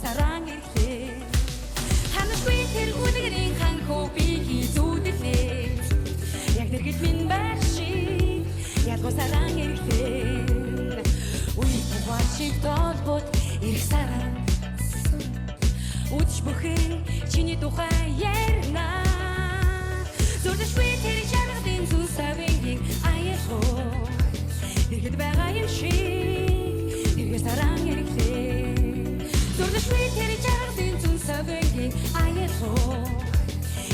саран ирлээ ханасгүй тэр үнэгрийн ханхуу биений зүудлээ яг дэргэд минь байх шиг ядуу саран ирлээ үе тугашиг толбот ирэх саран үдш бүхэн чиний тухай ярина зүрдэшгүй тэр чанарын зүн савингийн аяхоо дэргэд байгаа юм шиг ирэх саран ирлээ зүрдэшгүй тэр чанарын зүн савингийн аяхоо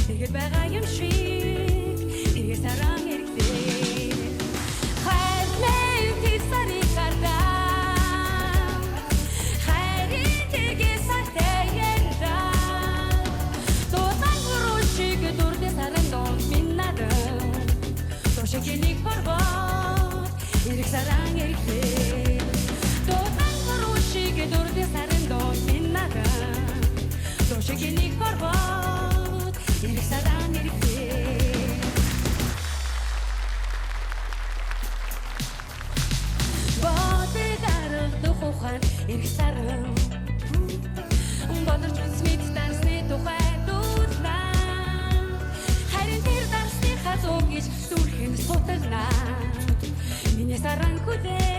дэргэд байгаа юм шиг ирэх саран ирлээ Шекеник порбот, ирэх саран ирлээ. Дутан гурушиг дурдэ сарын дон миннада. Шекеник порбот, ирэх саран ирлээ. Бодгаар духухан ирэх саран. Бодож смит дансны тухай дуулаа. Харин тэр дансны хазуугич сүрхэн сутагнаа. Миний саран хүлээ